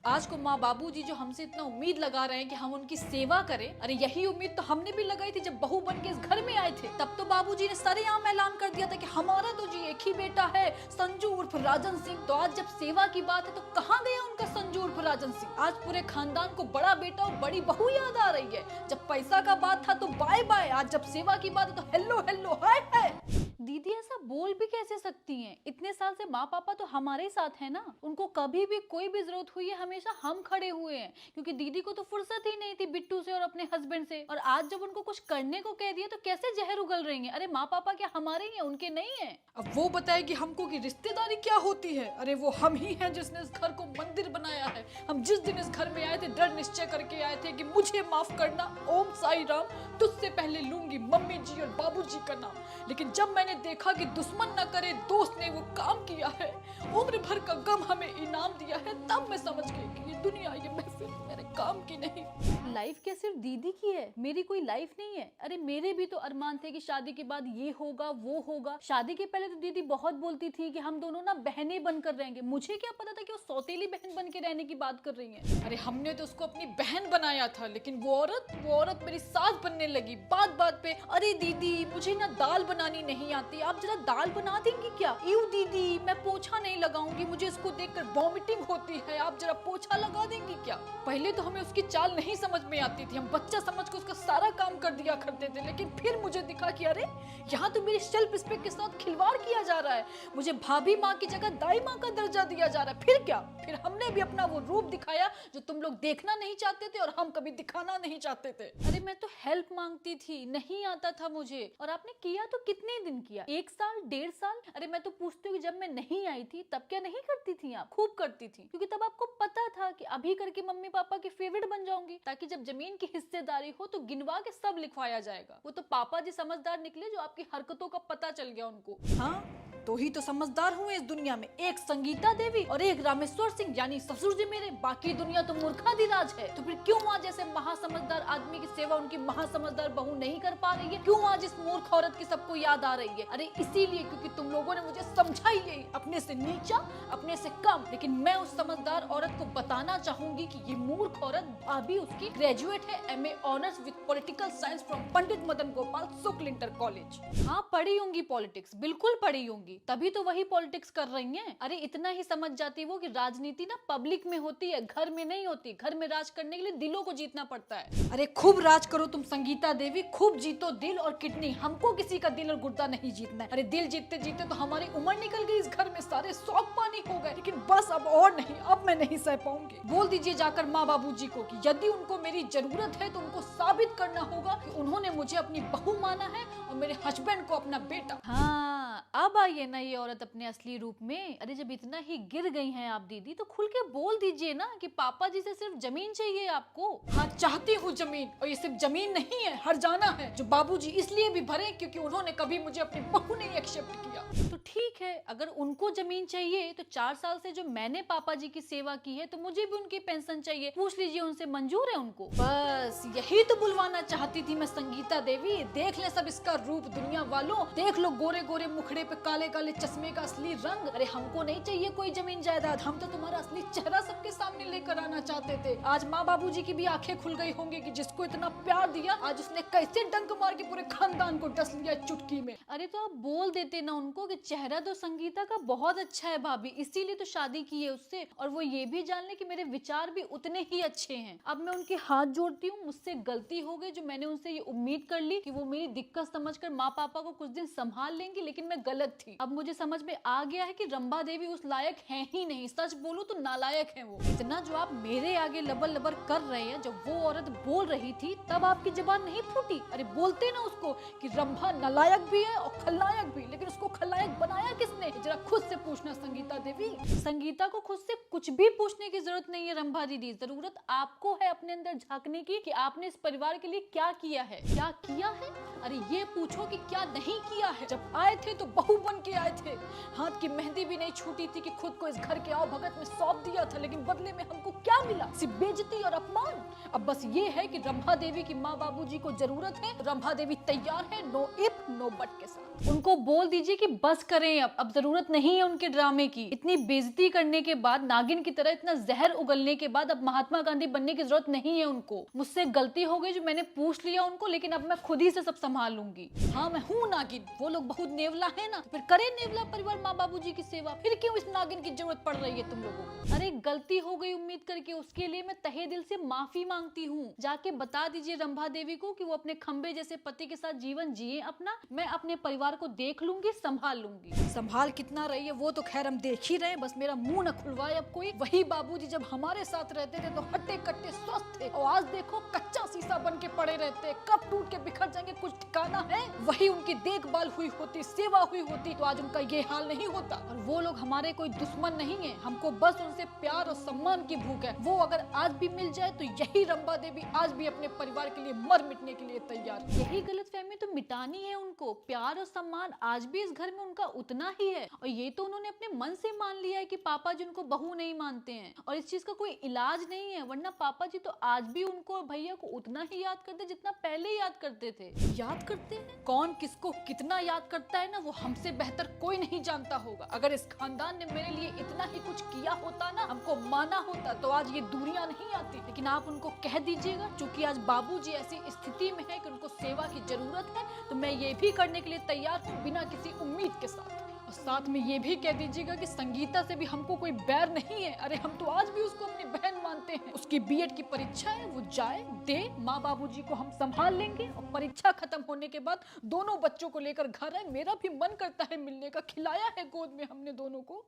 आज को माँ बाबूजी जो हमसे इतना उम्मीद लगा रहे हैं कि हम उनकी सेवा करें, अरे यही उम्मीद तो हमने भी लगाई थी जब बहू बन के इस घर में आए थे। तब तो बाबूजी ने सरेआम ऐलान कर दिया था कि हमारा तो जी एक ही बेटा है, संजू उर्फ राजन सिंह। तो आज जब सेवा की बात है तो कहाँ गया उनका संजू उर्फ राजन सिंह? आज पूरे खानदान को बड़ा बेटा और बड़ी बहू याद आ रही है। जब पैसा का बात था तो बाय बाय, आज जब सेवा की बात है तो हेलो हेलो हाय हाय। दीदी ऐसा बोल भी कैसे सकती हैं? इतने साल से माँ पापा तो हमारे ही साथ है ना, उनको कभी भी कोई भी जरूरत हुई है हमेशा हम खड़े हुए हैं, क्योंकि दीदी को तो फुर्सत ही नहीं थी बिट्टू से और अपने हस्बैंड से। और आज जब उनको कुछ करने को कह दिया तो कैसे जहर उगल रही हैं? अरे माँ पापा क्या हमारे ही हैं, उनके नहीं है? अब वो बताएगी हमको कि रिश्तेदारी क्या होती है। अरे वो हम ही हैं जिसने इस घर को मंदिर बनाया है। हम जिस दिन इस घर में आए थे दृढ़ निश्चय करके आए थे कि मुझे माफ करना, ओम साई राम, तुझसे पहले लूंगी मम्मी जी और बाबू जी का नाम। लेकिन जब मैंने देखा कि दुश्मन न करे दोस्त ने वो काम किया है, उम्र भर का गम हमें इनाम दिया है, तब मैं समझ गई कि ये दुनिया, ये महफिल मेरे काम की नहीं। लाइफ क्या सिर्फ दीदी की है? मेरी कोई लाइफ नहीं है? अरे मेरे भी तो अरमान थे कि शादी के बाद ये होगा वो होगा। शादी के पहले तो दीदी बहुत बोलती थी कि हम दोनों ना बहनें बनकर रहेंगे। मुझे क्या पता था कि वो सौतेली बहन बन के रहने की बात कर रही है। अरे हमने तो उसको अपनी बहन बनाया था, लेकिन वो औरत मेरी सास बनने लगी। बात बात पे, अरे दीदी मुझे ना दाल बनानी नहीं आती, आप जरा दाल बना देंगी क्या? यू दीदी मैं पोछा नहीं लगाऊंगी, मुझे इसको देखकर वॉमिटिंग होती है, आप जरा पोछा लगा देंगी क्या? पहले तो हमें उसकी चाल नहीं समझ में आती थी, हम बच्चा समझ कर उसका सारा काम कर दिया करते थे। लेकिन फिर मुझे दिखा कि अरे यहाँ तो मेरी सेल्फ रिस्पेक्ट के साथ खिलवाड़ किया जा रहा है, मुझे भाभी माँ की जगह दाई माँ का दर्जा दिया जा रहा है। फिर क्या? फिर हमने भी अपना वो रूप दिखाया जो तुम लोग देखना नहीं चाहते थे और हम कभी दिखाना नहीं चाहते थे। अरे मैं तो हेल्प मांगती थी, नहीं आता था मुझे, और आपने किया तो कितने दिन किया? 1 साल 1.5 साल? अरे मैं तो पूछती हूँ कि जब मैं नहीं आई थी तब क्या नहीं करती थी आप? खूब करती थी, क्योंकि तब आपको पता था कि अभी करके मम्मी पापा की फेवरेट बन जाऊंगी, ताकि जब जमीन की हिस्सेदारी हो तो गिनवा के सब लिखवाया जाएगा। वो तो पापा जी समझदार निकले जो आपकी हरकतों का पता चल गया उनको। हाँ तो ही तो समझदार हुए इस दुनिया में, एक संगीता देवी और एक रामेश्वर सिंह यानी ससुर जी मेरे, बाकी दुनिया तो मूर्खाधिराज है। तो फिर क्यों आज ऐसे महासमझदार आदमी की सेवा उनकी महासमझदार बहू नहीं कर पा रही है? क्यों आज इस मूर्ख औरत की सबको याद आ रही है? अरे इसीलिए क्योंकि तुम लोगों ने मुझे समझा ही यही, अपने से नीचा, अपने से कम। लेकिन मैं उस समझदार औरत को बताना चाहूंगी कि ये मूर्ख औरत अभी उसकी ग्रेजुएट है, MA honours with political science from Pandit Madan Gopal Shukla inter college. हाँ पढ़ी होंगी पॉलिटिक्स, बिल्कुल पढ़ी होंगी, तभी तो वही पॉलिटिक्स कर रही हैं। अरे इतना ही समझ जाती वो कि राजनीति ना पब्लिक में होती है, घर में नहीं होती। घर में राज करने के लिए दिलों को जीतना पड़ता है। अरे खूब राज करो तुम संगीता देवी, खूब जीतो दिल और किडनी, हमको किसी का दिल और गुर्दा नहीं जीतना है। अरे दिल जीतते जीतते तो हमारी उम्र निकल गई इस घर में, सारे शौक पानी हो गए। लेकिन बस अब और नहीं, अब मैं नहीं सह पाऊंगी। बोल दीजिए जाकर माँ बाबू जी को कि यदि उनको मेरी जरूरत है तो उनको साबित करना होगा कि उन्होंने मुझे अपनी बहू माना है और मेरे हस्बैंड को अपना बेटा। हाँ अब आइए ना ये औरत अपने असली रूप में। अरे जब इतना ही गिर गई हैं आप दीदी तो खुल के बोल दीजिए ना कि पापा जी से सिर्फ जमीन चाहिए आपको। हाँ चाहती हूँ जमीन, और ये सिर्फ जमीन नहीं है, हर जाना है जो बाबूजी इसलिए भी भरे क्योंकि उन्होंने कभी मुझे अपनी बहू नहीं एक्सेप्ट किया। तो ठीक है, अगर उनको जमीन चाहिए तो 4 साल से जो मैंने पापा जी की सेवा की है तो मुझे भी उनकी पेंशन चाहिए, पूछ लीजिए उनसे, मंजूर है उनको? बस यही तो बुलवाना चाहती थी मैं संगीता देवी। देख ले सब इसका रूप दुनिया वालों, देख लो गोरे गोरे मुखड़े पे काले काले चश्मे का असली रंग। अरे हमको नहीं चाहिए कोई जमीन जायदाद, हम तो तुम्हारा असली चेहरा सबके सामने लेकर आना चाहते थे। आज माँ बाबूजी की भी आंखें खुल गई होंगी कि जिसको इतना प्यार दिया आज उसने कैसे डंक मार के पूरे खानदान को डस लिया चुटकी में। अरे तो आप बोल देते ना उनको कि चेहरा तो संगीता का बहुत अच्छा है भाभी, इसीलिए तो शादी की है उससे, और वो ये भी जान ले कि मेरे विचार भी उतने ही अच्छे हैं। अब मैं उनके हाथ जोड़ती हूँ, मुझसे गलती हो गई जो मैंने उनसे ये उम्मीद कर ली कि वो मेरी दिक्कत समझकर माँ पापा को कुछ दिन संभाल लेंगी, लेकिन मैं गलत थी। अब मुझे समझ में आ गया है कि रंभा देवी उस लायक है ही नहीं, सच बोलूं तो नालायक है वो। इतना जो आप मेरे आगे लबर लबर कर रहे हैं, जब वो औरत बोल रही थी तब आपकी जुबान नहीं फूटी? अरे बोलते ना उसको कि रंभा नालायक भी है और खलनायक भी, लेकिन उसको खलनायक बनाया किसने? जरा खुद से पूछना संगीता देवी। संगीता को खुद से कुछ भी पूछने की जरूरत नहीं है रंभा दीदी, जरूरत आपको है अपने अंदर झांकने की कि आपने इस परिवार के लिए क्या किया है। क्या किया है? अरे ये पूछो कि क्या नहीं किया है। जब आए थे तो बहू बन के आए थे। हाथ की मेहंदी भी नहीं छूटी थी कि खुद को इस घर के आओ भगत में सौंप दिया था, लेकिन बदले में हमको क्या मिला? सिर्फ बेइज्जती और अपमान। अब बस ये है कि रंभा देवी की माँ बाबूजी को जरूरत है, रंभा देवी तैयार है, नो इफ नो बट के साथ। उनको बोल दीजिए कि बस करें, अब जरूरत नहीं है उनके ड्रामे की। इतनी बेइज्जती करने के बाद, नागिन की तरह इतना जहर उगलने के बाद अब महात्मा गांधी बनने की जरूरत नहीं है उनको। मुझसे गलती हो गई जो मैंने पूछ लिया उनको, लेकिन अब मैं खुद ही से सब संभाल लूंगी। हाँ मैं हूँ नागिन, वो लोग बहुत नेवला है ना, फिर करे नेवला परिवार माँ बाबूजी की सेवा। फिर क्यों इस नागिन की जरूरत पड़ रही है तुम लोगों को? अरे गलती हो गई उम्मीद करके, उसके लिए मैं तहे दिल से माफी मांगती हूँ। जाके बता दीजिए रंभा देवी को कि वो अपने खंबे जैसे पति के साथ जीवन जिए अपना, मैं अपने परिवार को देख लूंगी, संभाल लूंगी। संभाल कितना रही है वो तो खैर हम देख ही रहे, बस मेरा मुंह न खुलवाए अब कोई। वही बाबूजी जब हमारे साथ रहते थे तो हट्टे कट्टे स्वस्थ थे, और आज देखो कच्चा शीशा बन के पड़े रहते, कब टूट के बिखर जाएंगे कुछ ठिकाना है। वही उनकी देखभाल हुई होती, सेवा हुई होती तो आज उनका ये हाल नहीं होता। और वो लोग हमारे कोई दुश्मन नहीं है, हमको बस उनसे प्यार और सम्मान की भूख है। वो अगर आज भी मिल जाए तो यही रंभा देवी आज भी अपने परिवार के लिए मर मिटने के लिए तैयार। यही गलतफहमी तो मिटानी है उनको। प्यार और सम्मान आज भी इस घर में उनका उतना ही है, और ये तो उन्होंने अपने मन से मान लिया है कि पापा जी उनको बहू नहीं मानते हैं, और इस चीज का कोई इलाज नहीं है। वरना पापा जी तो आज भी उनको और भैया को उतना ही याद करते जितना पहले याद करते थे। याद करते हैं? कौन किसको कितना याद करता है ना, वो हमसे बेहतर कोई नहीं जानता होगा। अगर इस खानदान ने मेरे लिए इतना ही कुछ किया होता ना, हमको माना होता, तो आज ये दूरियां नहीं आती। लेकिन आप उनको कह दीजिएगा, चूंकि आज बाबूजी ऐसी स्थिति में है कि उनको सेवा की जरूरत है, तो मैं ये भी करने के लिए तैयार हूँ बिना किसी उम्मीद के साथ। और साथ में ये भी कह दीजिएगा कि संगीता से भी हमको कोई बैर नहीं है। अरे हम तो आज भी उसको अपनी बहन मानते हैं। उसकी बीएड की परीक्षा है, वो जाए दे, माँ बाबूजी को हम संभाल लेंगे, और परीक्षा खत्म होने के बाद दोनों बच्चों को लेकर घर आए। मेरा भी मन करता है मिलने का, खिलाया है गोद में हमने दोनों को।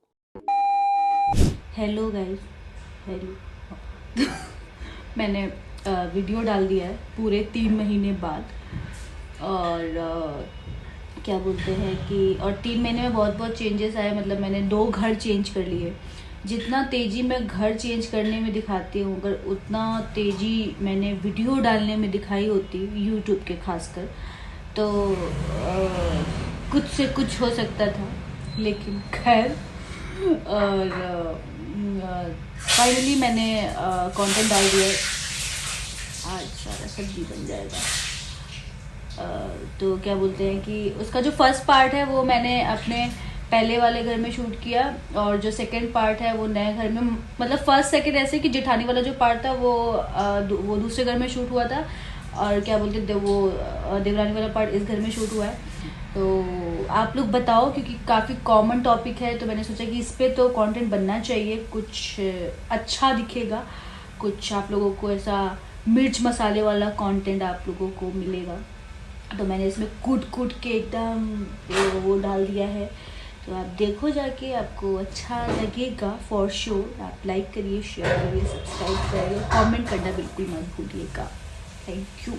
Hello guys, hello. मैंने वीडियो डाल दिया है पूरे 3 महीने बाद, और क्या बोलते हैं कि और 3 महीने में बहुत चेंजेस आए। मतलब मैंने 2 घर चेंज कर लिए। जितना तेज़ी मैं घर चेंज करने में दिखाती हूँ, अगर उतना तेज़ी मैंने वीडियो डालने में दिखाई होती यूट्यूब के खासकर, तो कुछ से कुछ हो सकता था। लेकिन खैर, और फाइनली मैंने कंटेंट डाल दिया। आज सारा सब्जी बन जाएगा। तो क्या बोलते हैं कि उसका जो फर्स्ट पार्ट है वो मैंने अपने पहले वाले घर में शूट किया, और जो सेकंड पार्ट है वो नए घर में, मतलब फर्स्ट सेकंड ऐसे कि जेठानी वाला जो पार्ट था वो दूसरे घर में शूट हुआ था, और क्या बोलते थे वो देवरानी वाला पार्ट इस घर में शूट हुआ है। तो आप लोग बताओ, क्योंकि काफ़ी कॉमन टॉपिक है, तो मैंने सोचा कि इस पर तो कंटेंट बनना चाहिए, कुछ अच्छा दिखेगा, कुछ आप लोगों को ऐसा मिर्च मसाले वाला कंटेंट आप लोगों को मिलेगा। तो मैंने इसमें कूट के एकदम वो डाल दिया है। तो आप देखो जाके, आपको अच्छा लगेगा फॉर श्योर। आप लाइक करिए, शेयर करिए, सब्सक्राइब करिए, कमेंट करना बिल्कुल मत भूलिएगा। Thank you.